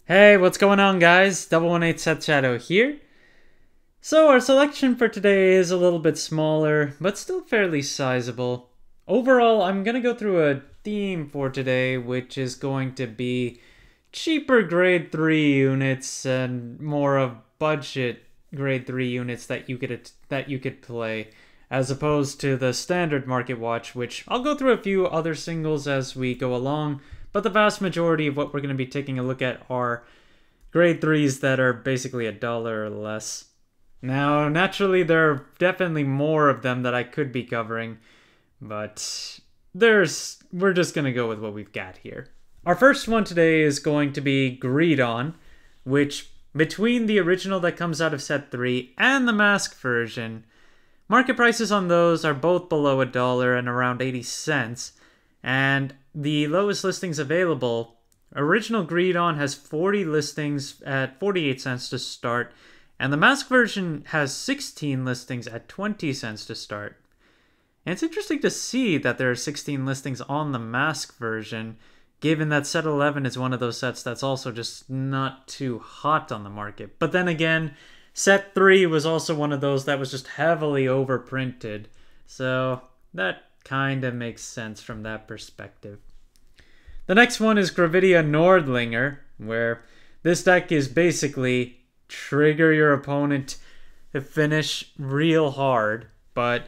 Hey, what's going on, guys? 118 Seth Shadow here. So our selection for today is a little bit smaller, but still fairly sizable. Overall, I'm gonna go through a theme for today, which is going to be cheaper grade 3 units and more of budget grade 3 units that you could play, as opposed to the standard market watch, which I'll go through a few other singles as we go along. But the vast majority of what we're going to be taking a look at are grade 3s that are basically $1 or less. Now, naturally, there are definitely more of them that I could be covering, but we're just going to go with what we've got here. Our first one today is going to be Greed On, which between the original that comes out of set 3 and the mask version, market prices on those are both below $1 and around 80 cents. And the lowest listings available, original Greed On has 40 listings at 48 cents to start, and the mask version has 16 listings at 20 cents to start. And it's interesting to see that there are 16 listings on the mask version, given that set 11 is one of those sets that's also just not too hot on the market. But then again, set 3 was also one of those that was just heavily overprinted, so that kind of makes sense from that perspective. The next one is Gravidia Nordlinger, where this deck is basically trigger your opponent to finish real hard, but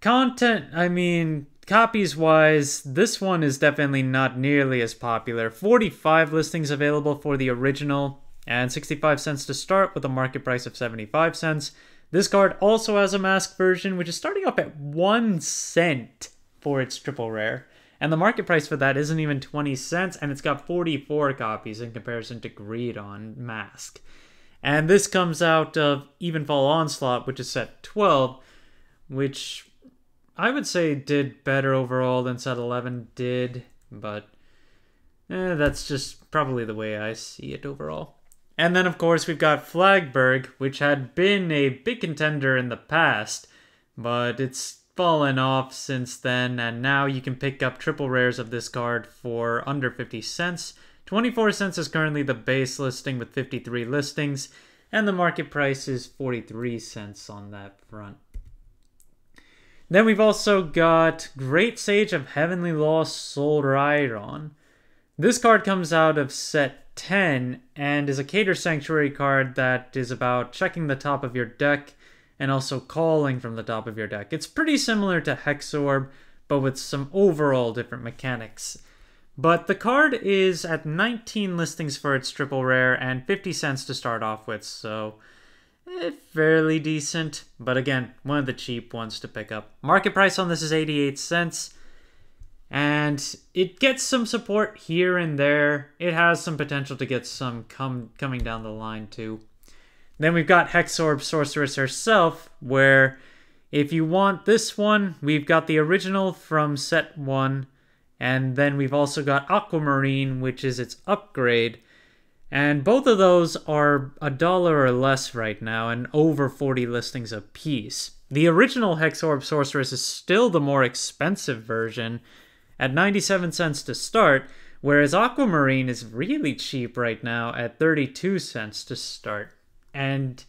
copies wise, this one is definitely not nearly as popular. 45 listings available for the original and 65 cents to start with a market price of 75 cents. This card also has a mask version, which is starting up at 1 cent for its triple rare. And the market price for that isn't even 20 cents, and it's got 44 copies in comparison to Greed On Mask. And this comes out of Evenfall Onslaught, which is set 12, which I would say did better overall than set 11 did, but that's just probably the way I see it overall. And then, of course, we've got Flagberg, which had been a big contender in the past, but it's fallen off since then, and now you can pick up triple rares of this card for under 50 cents. 24 cents is currently the base listing with 53 listings, and the market price is 43 cents on that front. Then we've also got Great Sage of Heavenly Lost Soul Rhydon. This card comes out of set 10 and is a Cater Sanctuary card that is about checking the top of your deck and also calling from the top of your deck. It's pretty similar to Hexorb, but with some overall different mechanics. But the card is at 19 listings for its triple rare and 50 cents to start off with, so fairly decent. But again, one of the cheap ones to pick up. Market price on this is 88 cents. And it gets some support here and there. It has some potential to get some coming down the line too. Then we've got Hexorb Sorceress herself, where if you want this one, we've got the original from set 1. And then we've also got Aquamarine, which is its upgrade. And both of those are $1 or less right now and over 40 listings a piece. The original Hexorb Sorceress is still the more expensive version, at 97 cents to start, whereas Aquamarine is really cheap right now at 32 cents to start. And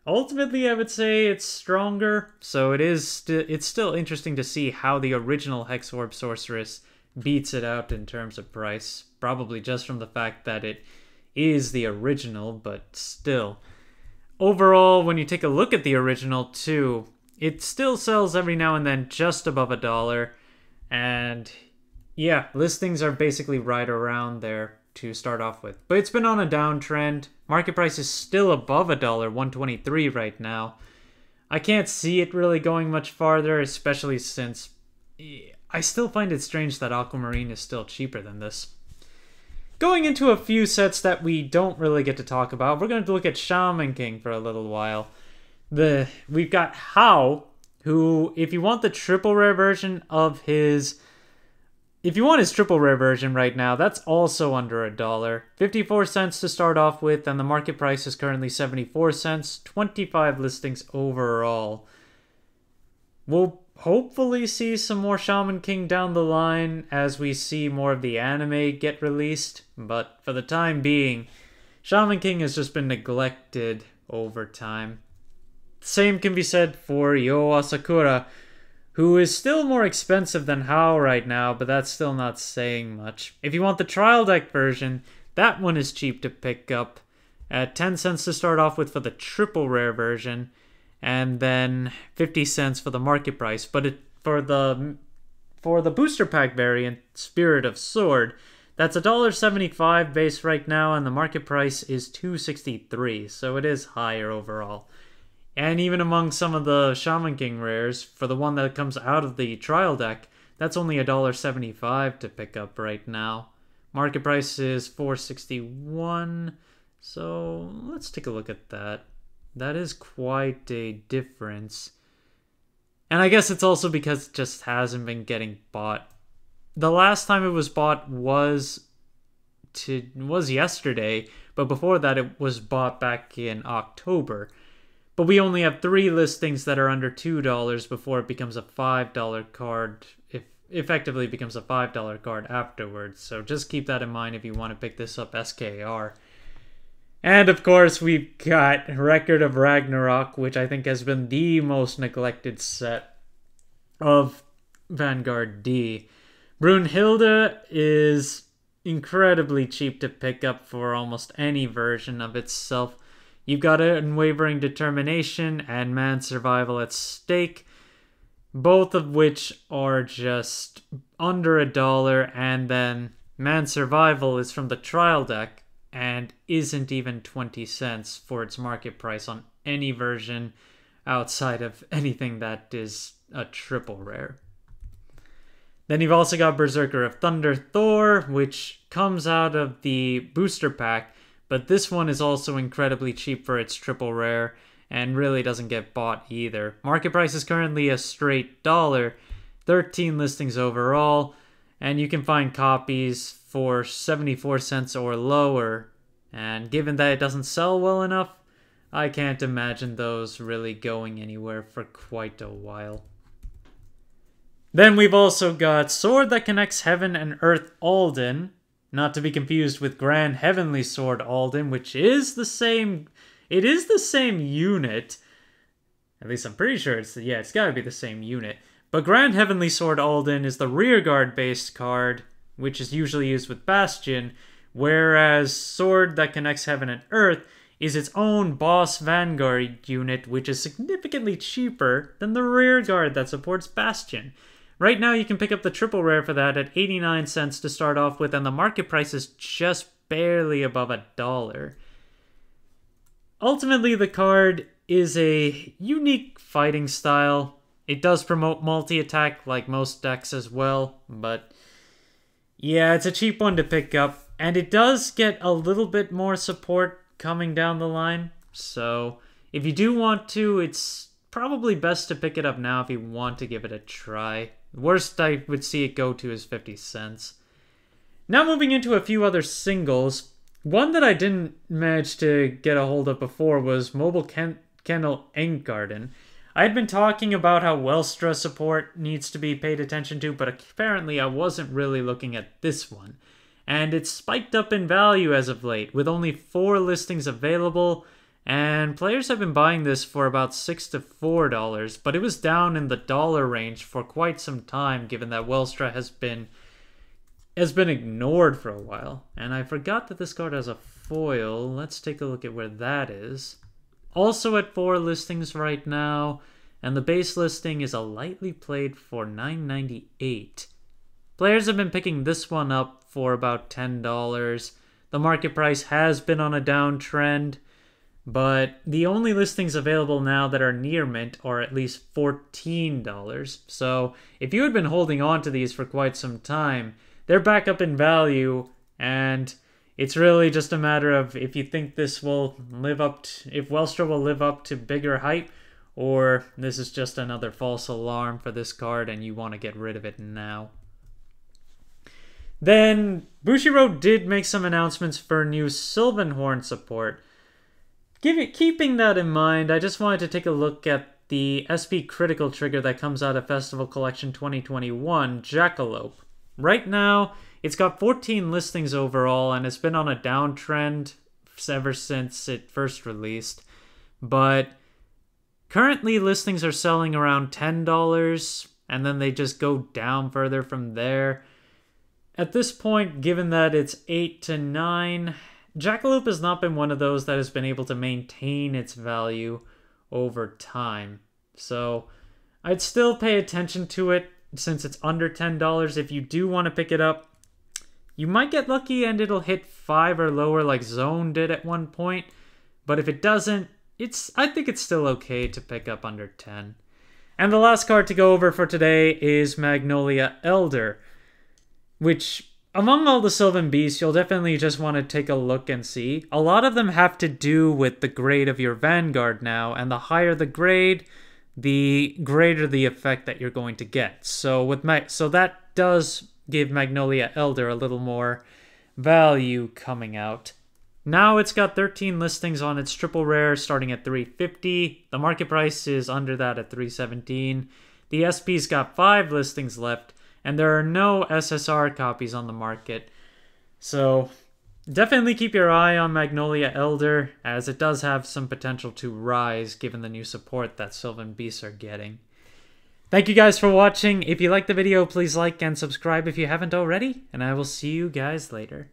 ultimately, I would say it's stronger, so it's still interesting to see how the original Hexorb Sorceress beats it out in terms of price, probably just from the fact that it is the original, but still. Overall, when you take a look at the original too, it still sells every now and then just above $1, and yeah, listings are basically right around there to start off with. But it's been on a downtrend. Market price is still above $1, 123 right now. I can't see it really going much farther, especially since I still find it strange that Aquamarine is still cheaper than this. Going into a few sets that we don't really get to talk about, we're going to look at Shaman King for a little while. We've got How, who, if you want the triple rare version of his... If you want his triple rare version right now, that's also under $1. 54 cents to start off with, and the market price is currently 74 cents. 25 listings overall. We'll hopefully see some more Shaman King down the line as we see more of the anime get released, but for the time being, Shaman King has just been neglected over time. Same can be said for Yo Asakura, who is still more expensive than Hao right now, but that's still not saying much. If you want the trial deck version, that one is cheap to pick up at 10 cents to start off with for the triple rare version, and then 50 cents for the market price. But for the booster pack variant, Spirit of Sword, that's $1.75 base right now, and the market price is $2.63, so it is higher overall. And even among some of the Shaman King rares, for the one that comes out of the trial deck, that's only $1.75 to pick up right now. Market price is $4.61, so let's take a look at that. That is quite a difference. And I guess it's also because it just hasn't been getting bought. The last time it was bought was yesterday, but before that it was bought back in October. But we only have 3 listings that are under $2 before it becomes a $5 card. It effectively becomes a $5 card afterwards. So just keep that in mind if you want to pick this up SKR. And of course we've got Record of Ragnarok, which I think has been the most neglected set of Vanguard D. Brunhilde is incredibly cheap to pick up for almost any version of itself. You've got Unwavering Determination and Man Survival at stake, both of which are just under $1, and then Man Survival is from the trial deck and isn't even 20 cents for its market price on any version outside of anything that is a triple rare. Then you've also got Berserker of Thunder Thor, which comes out of the booster pack, but this one is also incredibly cheap for its triple rare and really doesn't get bought either. Market price is currently a straight $1, 13 listings overall, and you can find copies for 74 cents or lower. And given that it doesn't sell well enough, I can't imagine those really going anywhere for quite a while. Then we've also got Sword That Connects Heaven and Earth Alden, not to be confused with Grand Heavenly Sword Alden, which is the same. It is the same unit. At least I'm pretty sure it's gotta be the same unit. But Grand Heavenly Sword Alden is the rearguard based card, which is usually used with Bastion, whereas Sword That Connects Heaven and Earth is its own boss Vanguard unit, which is significantly cheaper than the rearguard that supports Bastion. Right now you can pick up the triple rare for that at 89 cents to start off with, and the market price is just barely above $1. Ultimately, the card is a unique fighting style. It does promote multi-attack like most decks as well, but yeah, it's a cheap one to pick up, and it does get a little bit more support coming down the line. So if you do want to, it's probably best to pick it up now if you want to give it a try. Worst I would see it go to is 50 cents. Now moving into a few other singles. One that I didn't manage to get a hold of before was Mobile Kennel Enggarden. I had been talking about how Welstra support needs to be paid attention to, but apparently I wasn't really looking at this one. And it's spiked up in value as of late, with only 4 listings available, and players have been buying this for about $6 to $4, but it was down in the dollar range for quite some time, given that Welstra has been ignored for a while. And I forgot that this card has a foil. Let's take a look at where that is. Also at 4 listings right now, and the base listing is a lightly played for $9.98. Players have been picking this one up for about $10. The market price has been on a downtrend, but the only listings available now that are near mint are at least $14. So if you had been holding on to these for quite some time, they're back up in value, and it's really just a matter of if you think this will live up to, if Welstra will live up to bigger hype, or this is just another false alarm for this card and you want to get rid of it now. Then Bushiroad did make some announcements for new Sylvanhorn support. Keeping that in mind, I just wanted to take a look at the SP Critical trigger that comes out of Festival Collection 2021, Jackalope. Right now, it's got 14 listings overall, and it's been on a downtrend ever since it first released. But currently listings are selling around $10, and then they just go down further from there. At this point, given that it's 8 to 9, Jackalope has not been one of those that has been able to maintain its value over time. So I'd still pay attention to it since it's under $10. If you do want to pick it up, you might get lucky and it'll hit 5 or lower like Zone did at one point. But if it doesn't, I think it's still okay to pick up under 10. And the last card to go over for today is Magnolia Elder, which among all the Sylvan Beasts, you'll definitely just want to take a look and see. A lot of them have to do with the grade of your Vanguard now, and the higher the grade, the greater the effect that you're going to get. So that does give Magnolia Elder a little more value coming out. Now it's got 13 listings on its triple rare starting at $350. The market price is under that at $317. The SP's got 5 listings left, and there are no SSR copies on the market. So definitely keep your eye on Magnolia Elder, as it does have some potential to rise given the new support that Sylvan Beasts are getting. Thank you guys for watching. If you liked the video, please like and subscribe if you haven't already, and I will see you guys later.